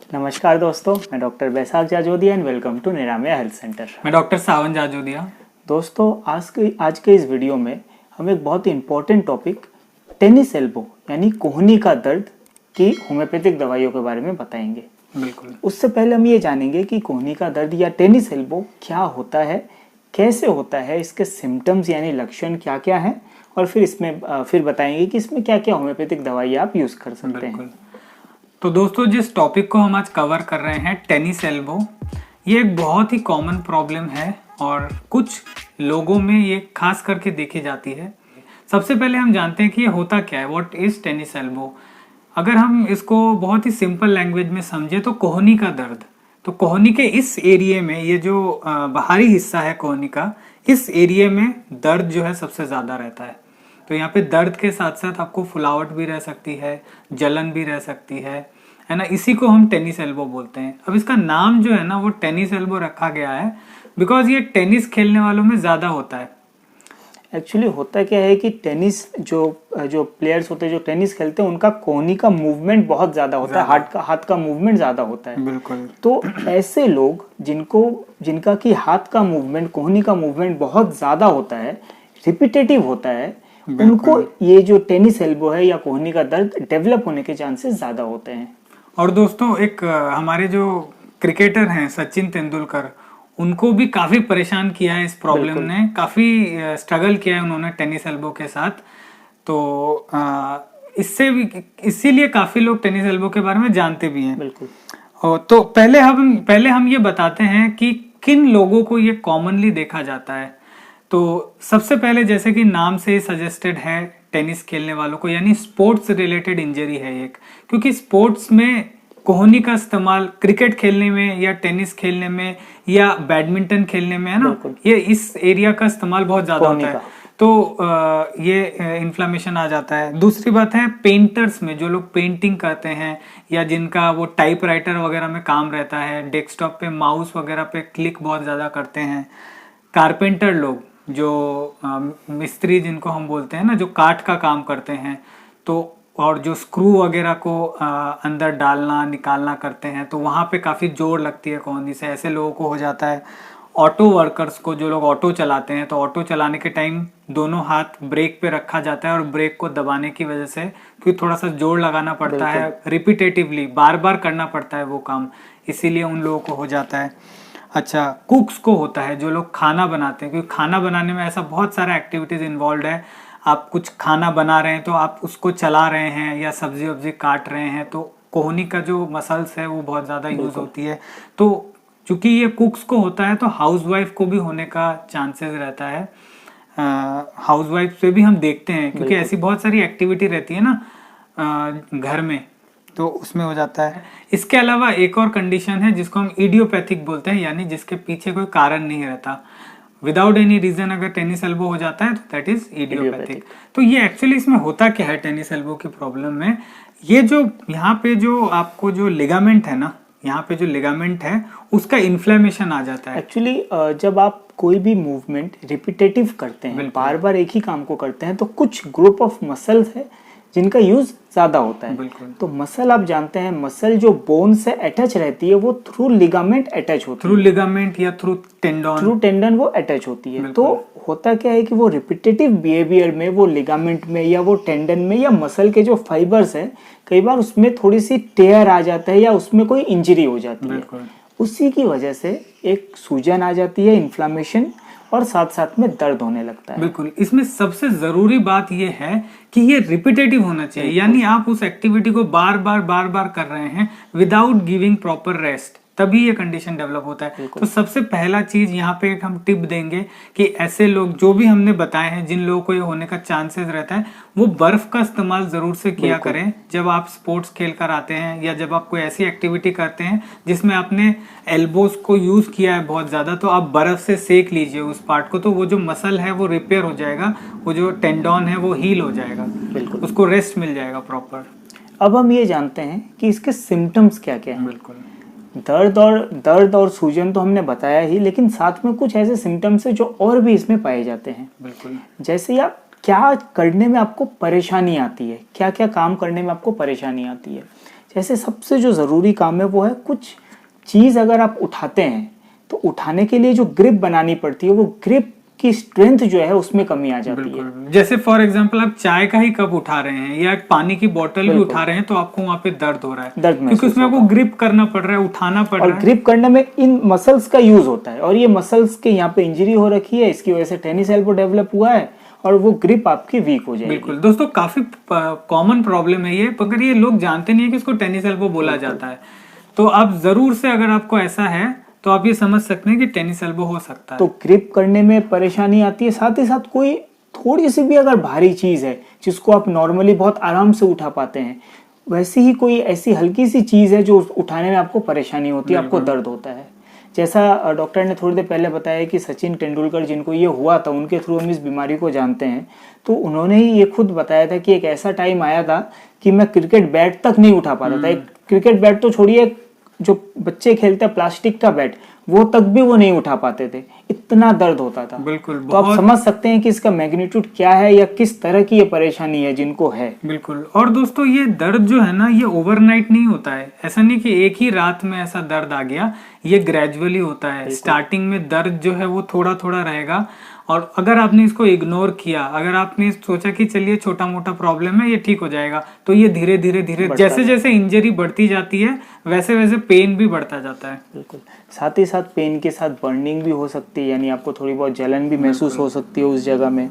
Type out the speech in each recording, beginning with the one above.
नमस्कार दोस्तों, मैं doctor Baisakh Jajodia and welcome to Niramaya health centre. मैं डॉक्टर सावन जाजोदिया। दोस्तों, आज के इस वीडियो में हम एक बहुत ही इम्पोर्टेंट टॉपिक टेनिस एल्बो यानी कोहनी का दर्द की होम्योपैथिक दवाइयों के बारे में बताएंगे। बिल्कुल। उससे पहले हम ये जानेंगे कि कोहनी का दर्द या टेनिस एल्बो क्या होता है, कैसे होता है, इसके सिम्टम्स यानी लक्षण क्या क्या हैं, और फिर बताएंगे कि इसमें क्या क्या होम्योपैथिक दवाई आप यूज़ कर सकते हैं। तो दोस्तों, जिस टॉपिक को हम आज कवर कर रहे हैं टेनिस एल्बो, ये एक बहुत ही कॉमन प्रॉब्लम है और कुछ लोगों में ये खास करके देखी जाती है। सबसे पहले हम जानते हैं कि ये होता क्या है, व्हाट इज टेनिस एल्बो। अगर हम इसको बहुत ही सिंपल लैंग्वेज में समझे तो कोहनी का दर्द, तो कोहनी के इस एरिया में, ये जो बाहरी हिस्सा है कोहनी का, इस एरिया में दर्द जो है सबसे ज़्यादा रहता है। तो यहाँ पे दर्द के साथ साथ आपको फुलावट भी रह सकती है, जलन भी रह सकती है ना। इसी को हम टेनिस एल्बो बोलते हैं। अब इसका नाम जो है ना वो टेनिस एल्बो रखा गया है बिकॉज ये टेनिस खेलने वालों में ज़्यादा होता है। एक्चुअली होता क्या है कि टेनिस जो प्लेयर्स होते हैं, जो टेनिस खेलते हैं, उनका कोहनी का मूवमेंट बहुत ज़्यादा होता है, हाथ का मूवमेंट ज़्यादा होता है। बिल्कुल। तो ऐसे लोग जिनका कि हाथ का मूवमेंट, कोहनी का मूवमेंट बहुत ज़्यादा होता है, रिपीटेटिव होता है, उनको ये जो टेनिस एल्बो है या कोहनी का दर्द डेवलप होने के चांसेस ज़्यादा होते हैं। और दोस्तों, एक हमारे जो क्रिकेटर हैं सचिन तेंदुलकर, उनको भी काफ़ी परेशान किया है इस प्रॉब्लम ने, काफ़ी स्ट्रगल किया है उन्होंने टेनिस एल्बो के साथ। तो इसीलिए काफ़ी लोग टेनिस एल्बो के बारे में जानते भी हैं। बिल्कुल। तो पहले हम ये बताते हैं कि किन लोगों को ये कॉमनली देखा जाता है। तो सबसे पहले, जैसे कि नाम से सजेस्टेड है, टेनिस खेलने वालों को, यानी स्पोर्ट्स रिलेटेड इंजरी है एक, क्योंकि स्पोर्ट्स में कोहनी का इस्तेमाल क्रिकेट खेलने में या टेनिस खेलने में या बैडमिंटन खेलने में, है ना, ये इस एरिया का इस्तेमाल बहुत ज्यादा होता है। तो ये इन्फ्लामेशन आ जाता है। दूसरी बात है पेंटर्स में, जो लोग पेंटिंग करते हैं या जिनका वो टाइपराइटर वगैरह में काम रहता है, डेस्कटॉप पे माउस वगैरह पे क्लिक बहुत ज्यादा करते हैं। कारपेंटर लोग, जो मिस्त्री जिनको हम बोलते हैं ना, जो काठ का काम करते हैं, तो और जो स्क्रू वगैरह को अंदर डालना निकालना करते हैं, तो वहाँ पे काफ़ी जोर लगती है कोहनी से, ऐसे लोगों को हो जाता है। ऑटो वर्कर्स को, जो लोग ऑटो चलाते हैं, तो ऑटो चलाने के टाइम दोनों हाथ ब्रेक पे रखा जाता है और ब्रेक को दबाने की वजह से, क्योंकि थोड़ा सा जोर लगाना पड़ता है, रिपीटेटिवली बार बार करना पड़ता है वो काम, इसीलिए उन लोगों को हो जाता है। अच्छा, कुक्स को होता है, जो लोग खाना बनाते हैं, क्योंकि खाना बनाने में ऐसा बहुत सारा एक्टिविटीज इन्वॉल्व है। आप कुछ खाना बना रहे हैं तो आप उसको चला रहे हैं या सब्जी वब्जी काट रहे हैं, तो कोहनी का जो मसल्स है वो बहुत ज़्यादा यूज होती है। तो चूंकि ये कुक्स को होता है तो हाउसवाइफ को भी होने का चांसेस रहता है। हाउसवाइफ से भी हम देखते हैं, क्योंकि ऐसी बहुत सारी एक्टिविटी रहती है ना घर में, तो उसमें हो जाता है। इसके अलावा एक और कंडीशन है जिसको हम इडियोपैथिक बोलते हैं, यानी जिसके पीछे कोई कारण नहीं रहता, विदाउट एनी रीजन अगर टेनिस एल्बो हो जाता है तो दैट इज इडियोपैथिक। तो ये एक्चुअली इसमें होता क्या है टेनिस एल्बो की प्रॉब्लम में, ये जो यहाँ पे जो आपको जो लिगामेंट है ना, यहाँ पे जो लिगामेंट है उसका इन्फ्लेमेशन आ जाता है। एक्चुअली जब आप कोई भी मूवमेंट रिपीटेटिव करते हैं, बार बार एक ही काम को करते हैं, तो कुछ ग्रुप ऑफ मसल्स है जिनका यूज ज्यादा होता है। तो मसल, आप जानते हैं, मसल जो बोन से अटैच रहती है वो थ्रू लिगामेंट अटैच होती है, थ्रू लिगामेंट या थ्रू टेंडन वो अटैच होती है। तो होता क्या है कि वो रिपीटेटिव बिहेवियर में, वो लिगामेंट में या वो टेंडन में या मसल के जो फाइबर्स है, कई बार उसमें थोड़ी सी टेयर आ जाता है या उसमें कोई इंजरी हो जाती है। उसी की वजह से एक सूजन आ जाती है, इन्फ्लामेशन, और साथ साथ में दर्द होने लगता है। बिल्कुल। इसमें सबसे जरूरी बात यह है कि ये रिपीटेटिव होना चाहिए, यानी आप उस एक्टिविटी को बार बार कर रहे हैं विदाउट गिविंग प्रॉपर रेस्ट, तभी ये कंडीशन डेवलप होता है। तो सबसे पहला चीज यहाँ पे एक हम टिप देंगे कि ऐसे लोग जो भी हमने बताए हैं, जिन लोगों को ये होने का चांसेस रहता है, वो बर्फ का इस्तेमाल जरूर से किया करें जब आप स्पोर्ट्स खेल कर आते हैं, या जब आप कोई ऐसी एक्टिविटी करते हैं जिसमें आपने एल्बोज को यूज किया है बहुत ज्यादा, तो आप बर्फ से सेक लीजिए उस पार्ट को, तो वो जो मसल है वो रिपेयर हो जाएगा, वो जो टेंडन है वो हील हो जाएगा, उसको रेस्ट मिल जाएगा प्रॉपर। अब हम ये जानते हैं कि इसके सिम्टम्स क्या क्या हैं। बिल्कुल। दर्द और सूजन तो हमने बताया ही, लेकिन साथ में कुछ ऐसे सिम्टम्स है जो और भी इसमें पाए जाते हैं। बिल्कुल। जैसे आप क्या करने में आपको परेशानी आती है, क्या क्या काम करने में आपको परेशानी आती है। जैसे सबसे जो ज़रूरी काम है वो है कुछ चीज़ अगर आप उठाते हैं तो उठाने के लिए जो ग्रिप बनानी पड़ती है वो ग्रिप की स्ट्रेंथ जो है उसमें कमी आ जाती है। बिल्कुल, जैसे फॉर एग्जांपल आप चाय का ही कप उठा रहे हैं या एक पानी की बोतल भी उठा रहे हैं तो आपको वहां पे दर्द हो रहा है, दर्द क्योंकि उसमें आपको ग्रिप करना पड़ रहा है, उठाना पड़ रहा और है। ग्रिप करने में इन मसल्स का यूज होता है और ये मसल्स के यहाँ पे इंजरी हो रखी है, इसकी वजह से टेनिस एल्बो डेवलप हुआ है और वो ग्रिप आपकी वीक हो जाएगी। बिल्कुल दोस्तों, काफी कॉमन प्रॉब्लम है ये, मगर ये लोग जानते नहीं है कि इसको टेनिस एल्बो बोला जाता है। तो आप जरूर से, अगर आपको ऐसा है तो आप ये समझ सकते हैं कि टेनिस एल्बो हो सकता है। तो ग्रिप करने में परेशानी आती है, साथ ही साथ कोई थोड़ी सी भी अगर भारी चीज है जिसको आप नॉर्मली बहुत आराम से उठा पाते हैं, वैसी ही कोई ऐसी हल्की सी चीज है जो उठाने में आपको परेशानी होती है, आपको दर्द होता है। जैसा डॉक्टर ने थोड़ी देर पहले बताया कि सचिन तेंदुलकर जिनको ये हुआ था उनके थ्रू हम इस बीमारी को जानते हैं, तो उन्होंने ही ये खुद बताया था कि एक ऐसा टाइम आया था कि मैं क्रिकेट बैट तक नहीं उठा पाता था। एक क्रिकेट बैट तो छोड़िए, जो बच्चे खेलते हैं प्लास्टिक का बैट, वो तक भी वो नहीं उठा पाते थे, इतना दर्द होता था। बिल्कुल, तो आप समझ सकते हैं कि इसका मैग्नीट्यूड क्या है या किस तरह की ये परेशानी है जिनको है। बिल्कुल। और दोस्तों, ये दर्द जो है ना, ये ओवरनाइट नहीं होता है। ऐसा नहीं कि एक ही रात में ऐसा दर्द आ गया, ये ग्रेजुअली होता है। स्टार्टिंग में दर्द जो है वो थोड़ा थोड़ा रहेगा, और अगर आपने इसको इग्नोर किया, अगर आपने सोचा कि चलिए छोटा मोटा प्रॉब्लम है, ये ठीक हो जाएगा, तो ये धीरे धीरे धीरे जैसे जैसे इंजरी बढ़ती जाती है वैसे वैसे पेन भी बढ़ता जाता है। बिल्कुल, साथ ही साथ पेन के साथ बर्निंग भी हो सकती है, यानी आपको थोड़ी बहुत जलन भी महसूस हो सकती है उस जगह में।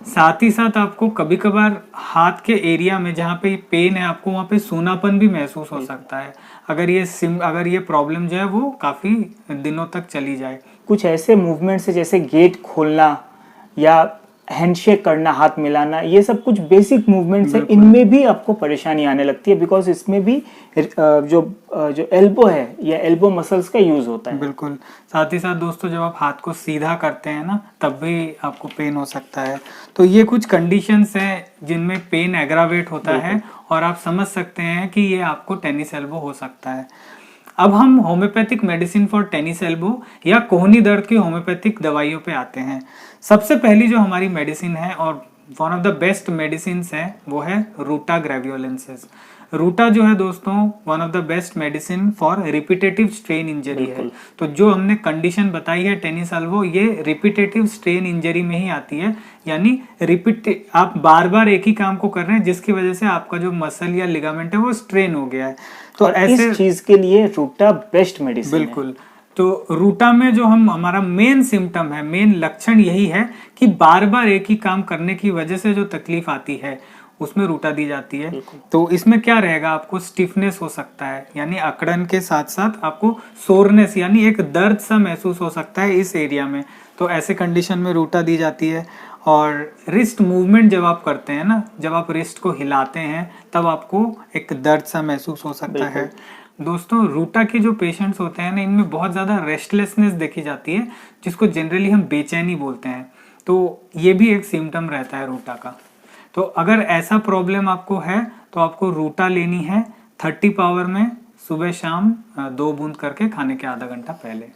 साथ ही साथ आपको कभी कभार हाथ के एरिया में जहाँ पे पेन है, आपको वहाँ पे सूनापन भी महसूस हो सकता है, अगर ये प्रॉब्लम जो है वो काफी दिनों तक चली जाए। कुछ ऐसे मूवमेंट्स है जैसे गेट खोलना या हैंडशेक करना, हाथ मिलाना, ये सब कुछ बेसिक मूवमेंट्स है, इनमें भी आपको परेशानी आने लगती है, बिकॉज इसमें भी जो एल्बो है या एल्बो मसल्स का यूज होता है। बिल्कुल। साथ ही साथ दोस्तों, जब आप हाथ को सीधा करते हैं ना, तब भी आपको पेन हो सकता है। तो ये कुछ कंडीशंस हैं जिनमें पेन एग्रावेट होता है, और आप समझ सकते हैं कि ये आपको टेनिस एल्बो हो सकता है। अब हम homeopathic medicine for tennis elbow या कोहनी दर्द की होम्योपैथिक दवाइयों पे आते हैं। सबसे पहली जो हमारी मेडिसिन है और one of the best medicine है वो है रूटा ग्रेवियोलेंसिस। रूटा जो है दोस्तों one of the best medicine for repetitive strain injury है। तो जो हमने कंडीशन बताई है टेनिस एल्बो, ये रिपीटेटिव स्ट्रेन इंजरी में ही आती है, यानी आप बार बार एक ही काम को कर रहे हैं जिसकी वजह से आपका जो मसल या लिगामेंट है वो स्ट्रेन हो गया है। तो ऐसे इस चीज के लिए रूटा बेस्ट मेडिसिन है। बिल्कुल। तो रूटा में जो हमारा मेन सिम्टम है, मेन लक्षण यही है कि बार बार एक ही काम करने की वजह से जो तकलीफ आती है उसमें रूटा दी जाती है। तो इसमें क्या रहेगा, आपको स्टिफनेस हो सकता है, यानी अकड़न के साथ साथ आपको सोरनेस यानी एक दर्द सा महसूस हो सकता है इस एरिया में। तो ऐसे कंडीशन में रूटा दी जाती है। और रिस्ट मूवमेंट जब आप करते हैं ना, जब आप रिस्ट को हिलाते हैं तब आपको एक दर्द सा महसूस हो सकता है। दोस्तों, रूटा के जो पेशेंट्स होते हैं ना, इनमें बहुत ज़्यादा रेस्टलेसनेस देखी जाती है, जिसको जनरली हम बेचैनी बोलते हैं। तो ये भी एक सिम्टम रहता है रूटा का। तो अगर ऐसा प्रॉब्लम आपको है तो आपको रूटा लेनी है 30 पावर में, सुबह शाम 2 बूंद करके खाने के आधा घंटा पहले।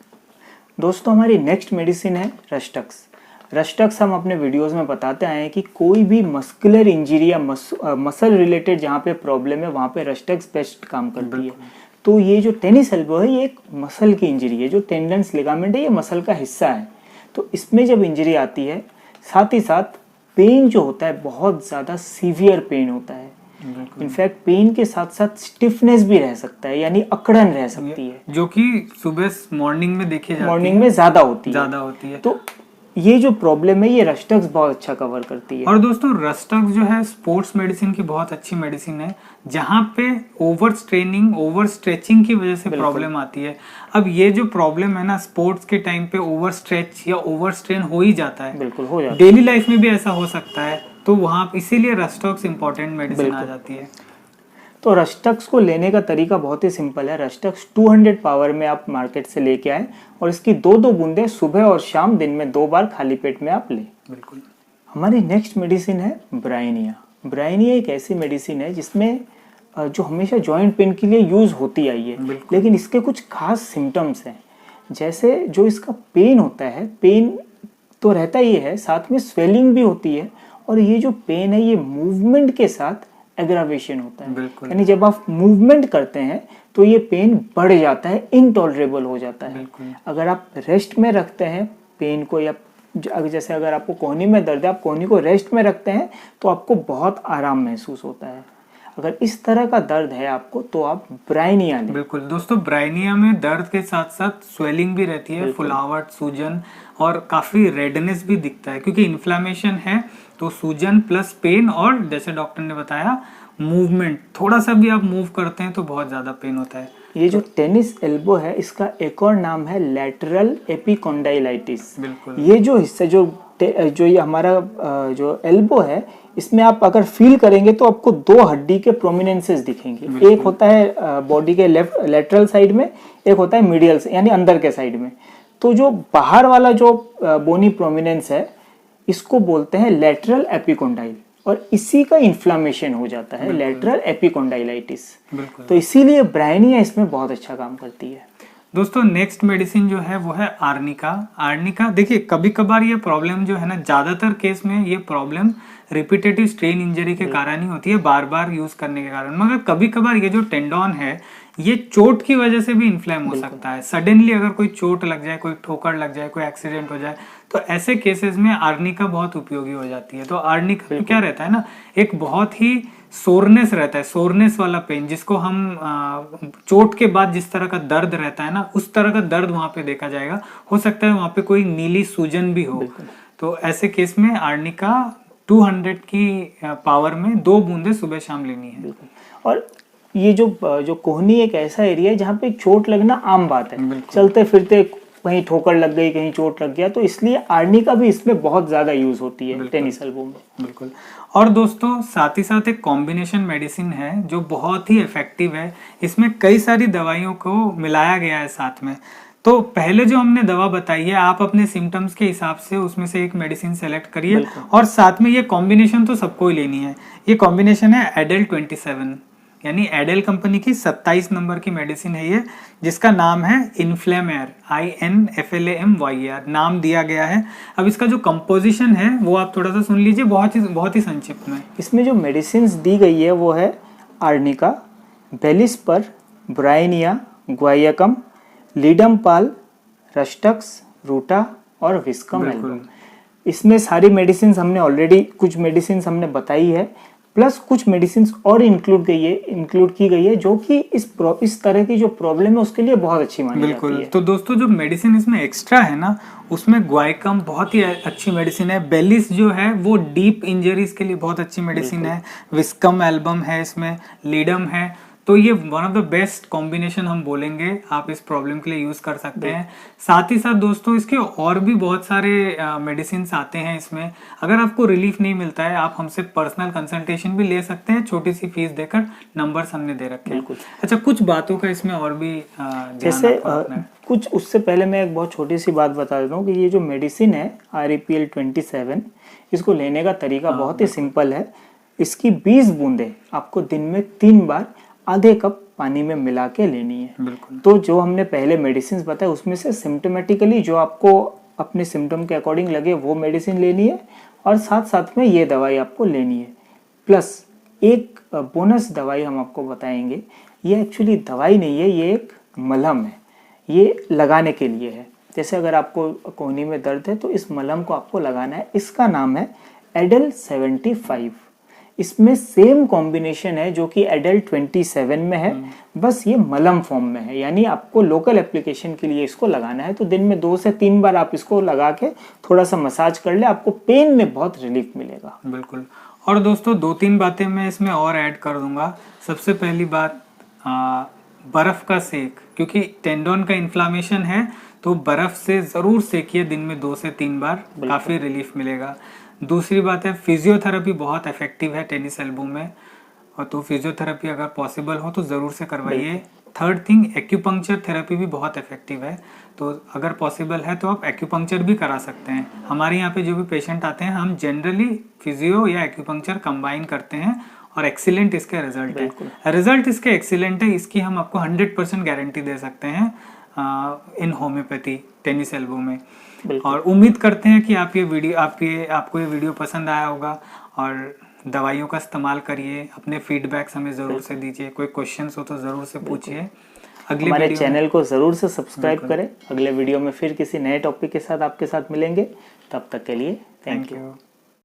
दोस्तों, हमारी नेक्स्ट मेडिसिन है रस्टक्स। रस्टक्स हम अपने वीडियोस में बताते आए हैं कि कोई भी मस्कुलर इंजरी या मसल रिलेटेड जहाँ पे प्रॉब्लम है वहाँ पे रस्टक्स बेस्ट काम करती है। तो ये जो टेनिस एल्बो है ये एक मसल की इंजरी है, जो टेंडन्स लिगामेंट है ये मसल का हिस्सा है। तो इसमें जब इंजरी आती है, साथ ही साथ पेन जो होता है बहुत ज़्यादा सीवियर पेन होता है। इनफैक्ट पेन के साथ साथ स्टिफनेस भी रह सकता है, यानी अकड़न रह सकती है, जो कि सुबह मॉर्निंग में देखी जाती है, मॉर्निंग में ज़्यादा होती है। तो ये जो प्रॉब्लम है ये रस्टक्स बहुत अच्छा कवर करती है। और दोस्तों, रस्टक्स जो है स्पोर्ट्स मेडिसिन की बहुत अच्छी मेडिसिन है, जहाँ पे ओवर स्ट्रेनिंग, ओवर स्ट्रेचिंग की वजह से प्रॉब्लम आती है। अब ये जो प्रॉब्लम है ना, स्पोर्ट्स के टाइम पे ओवर स्ट्रेच या ओवर स्ट्रेन हो ही जाता है, बिल्कुल हो जाता है। डेली लाइफ में भी ऐसा हो सकता है, तो वहाँ इसीलिए रस्टक्स इंपॉर्टेंट मेडिसिन आ जाती है। तो रस्टक्स को लेने का तरीका बहुत ही सिंपल है। रस्टक्स 200 पावर में आप मार्केट से लेके आए और इसकी 2-2 बूंदे सुबह और शाम दिन में 2 बार खाली पेट में आप लें। बिल्कुल। हमारी नेक्स्ट मेडिसिन है ब्राइनिया। ब्राइनिया एक ऐसी मेडिसिन है जिसमें जो हमेशा जॉइंट पेन के लिए यूज होती आई है, लेकिन इसके कुछ खास सिम्टम्स हैं। जैसे जो इसका पेन होता है, पेन तो रहता ही है, साथ में स्वेलिंग भी होती है, और ये जो पेन है ये मूवमेंट के साथ एग्रावेशन होता है। बिल्कुल। यानी जब आप मूवमेंट करते हैं तो ये पेन बढ़ जाता है, इनटॉलरेबल हो जाता है। बिल्कुल। अगर आप रेस्ट में रखते हैं पेन को, या जैसे अगर आपको कोहनी में दर्द है, आप कोहनी को रेस्ट में रखते हैं तो आपको बहुत आराम महसूस होता है। अगर इस तरह का दर्द है आपको तो आप ब्राइनिया लें। बिल्कुल दोस्तों, ब्राइनिया में दर्द के साथ साथ स्वेलिंग भी रहती है, फुलावट, सूजन और काफी रेडनेस भी दिखता है, क्योंकि इन्फ्लामेशन है तो सूजन प्लस पेन, और जैसे डॉक्टर ने बताया मूवमेंट, थोड़ा सा भी आप मूव करते हैं तो बहुत ज्यादा पेन होता है। ये जो टेनिस एल्बो है इसका एक और नाम है लैटरल एपिकोंडाइलाइटिस। बिल्कुल। ये जो हिस्सा जो ये हमारा जो एल्बो है, इसमें आप अगर फील करेंगे तो आपको दो हड्डी के प्रोमिनेंसेस दिखेंगे। एक होता है बॉडी के लेफ्ट लेटरल साइड में, एक होता है मीडियल यानी अंदर के साइड में। तो जो बाहर वाला जो बोनी प्रोमिनेंस है इसको बोलते हैं लैटरल एपिकोंडाइल, और इसी का इन्फ्लामेशन हो जाता है लैटरल एपिकोंडाइलाइटिस। बिल्कुल। तो इसीलिए ब्राइनिया इसमें बहुत अच्छा काम करती है। दोस्तों नेक्स्ट मेडिसिन जो है वो है आर्निका। आर्निका देखिए, कभी कभार ये प्रॉब्लम जो है ना, ज्यादातर केस में ये प्रॉब्लम रिपीटेटिव स्ट्रेन इंजरी के कारण ही होती है, बार बार यूज करने के कारण। मगर कभी कभार ये जो टेंडन है ये चोट की वजह से भी इन्फ्लेम हो सकता है। सडनली अगर कोई चोट लग जाए, कोई ठोकर लग जाए, कोई एक्सीडेंट हो जाए, तो ऐसे केसेस में आर्निका बहुत उपयोगी हो जाती है। तो आर्निका में क्या रहता है ना, एक बहुत ही सोरनेस रहता है, सोरनेस वाला पेन, जिसको हम चोट के बाद जिस तरह का दर्द रहता है ना, उस तरह का दर्द वहां पे देखा जाएगा। हो सकता है वहां पे कोई नीली सूजन भी हो। तो ऐसे केस में आर्निका 200 की पावर में 2 बूंदे सुबह शाम लेनी है। और ये जो कोहनी एक ऐसा एरिया है जहाँ पे चोट लगना आम बात है। चलते फिरते कहीं ठोकर लग गई, कहीं चोट लग गया, तो इसलिए आर्निका भी इसमें बहुत ज्यादा यूज होती है टेनिस एल्बो में। बिल्कुल। और दोस्तों साथ ही साथ एक कॉम्बिनेशन मेडिसिन है जो बहुत ही इफेक्टिव है। इसमें कई सारी दवाइयों को मिलाया गया है साथ में। तो पहले जो हमने दवा बताई है, आप अपने सिम्टम्स के हिसाब से उसमें से एक मेडिसिन सेलेक्ट करिए, और साथ में ये कॉम्बिनेशन तो सबको ही लेनी है। ये कॉम्बिनेशन है एडेल 27, यानी एडेल कंपनी की 27 नंबर की मेडिसिन है ये, जिसका नाम है इन्फ्लेमेयर, INFLAMYER नाम दिया गया है। अब इसका जो कंपोजिशन है वो आप थोड़ा सा सुन लीजिए, बहुत ही संक्षिप्त में। इसमें जो मेडिसिन दी गई है वो है आर्निका, बेलिस्पर, ब्राइनिया, ग्वाइयाकम, लीडमपाल, रस्टक्स, रूटा और विस्कम एल्बम। इसमें सारी मेडिसिन हमने ऑलरेडी कुछ मेडिसिन हमने बताई है, प्लस कुछ मेडिसिन और इंक्लूड की गई है जो कि इस तरह की जो प्रॉब्लम है उसके लिए बहुत अच्छी मानी जाती है। तो दोस्तों जो मेडिसिन इसमें एक्स्ट्रा है ना, उसमें ग्वाइकम बहुत ही अच्छी मेडिसिन है, बेलिस जो है वो डीप इंजरीज के लिए बहुत अच्छी मेडिसिन है, विस्कम एल्बम है, इसमें लीडम है। तो ये one of the best combination हम बोलेंगे, आप इस प्रॉब्लम के लिए यूज कर सकते हैं। साथ ही साथ दोस्तों इसके और भी बहुत सारे मेडिसिन आते हैं इसमें। अगर आपको रिलीफ नहीं मिलता है, आप हमसे पर्सनल कंसल्टेशन भी ले सकते हैं, छोटी सी फीस देकर। नंबर्स हमने दे रखे हैं। अच्छा, कुछ बातों का इसमें और भी जैसे कुछ उससे पहले मैं एक बहुत छोटी सी बात बता देता हूँ कि ये जो मेडिसिन है REPL 27, इसको लेने का तरीका बहुत ही सिंपल है। इसकी 20 बूंदे आपको दिन में 3 बार आधे कप पानी में मिला के लेनी है। बिल्कुल। तो जो हमने पहले मेडिसिन बताए उसमें से सिम्टोमेटिकली जो आपको अपने सिम्टम के अकॉर्डिंग लगे वो मेडिसिन लेनी है, और साथ साथ में ये दवाई आपको लेनी है। प्लस एक बोनस दवाई हम आपको बताएंगे। ये एक्चुअली दवाई नहीं है, ये एक मलहम है, ये लगाने के लिए है। जैसे अगर आपको कोहनी में दर्द है तो इस मलहम को आपको लगाना है। इसका नाम है एडेल 75। इसमें सेम कॉम्बिनेशन है जो कि एडेल 27 में है, बस ये मलहम फॉर्म में है। यानी आपको लोकल एप्लीकेशन के लिए इसको लगाना है। तो दिन में 2 से 3 बार आप इसको लगा के थोड़ा सा मसाज कर ले, आपको पेन में बहुत रिलीफ मिलेगा। बिल्कुल। और दोस्तों 2-3 बातें मैं इसमें और ऐड कर दूंगा। सबसे पहली बात, बर्फ का सेक, क्योंकि टेंडन का इन्फ्लामेशन है तो बर्फ से जरूर सेकिए दिन में 2 से 3 बार, काफी रिलीफ मिलेगा। दूसरी बात है, फिजियोथेरेपी बहुत इफेक्टिव है टेनिस एल्बो में, और तो फिजियोथेरेपी अगर पॉसिबल हो तो जरूर से करवाइए। थर्ड थिंग, एक्यूपंक्चर थेरेपी भी बहुत इफेक्टिव है, तो अगर पॉसिबल है तो आप एक्यूपंक्चर भी करा सकते हैं। हमारे यहाँ पे जो भी पेशेंट आते हैं, हम जनरली फिजियो या एक्यूपंक्चर कंबाइन करते हैं, और एक्सीलेंट इसके रिजल्ट है। रिजल्ट इसके एक्सीलेंट है, इसकी हम आपको 100% गारंटी दे सकते हैं इन होम्योपैथी टेनिस एल्बो में। और उम्मीद करते हैं कि आप ये वीडियो आपको ये वीडियो पसंद आया होगा, और दवाइयों का इस्तेमाल करिए, अपने फीडबैक्स हमें ज़रूर से दीजिए, कोई क्वेश्चंस हो तो ज़रूर से पूछिए। अगले हमारे वीडियो में चैनल को ज़रूर से सब्सक्राइब करें। अगले वीडियो में फिर किसी नए टॉपिक के साथ आपके साथ मिलेंगे, तब तक के लिए थैंक थैंक यू। यू।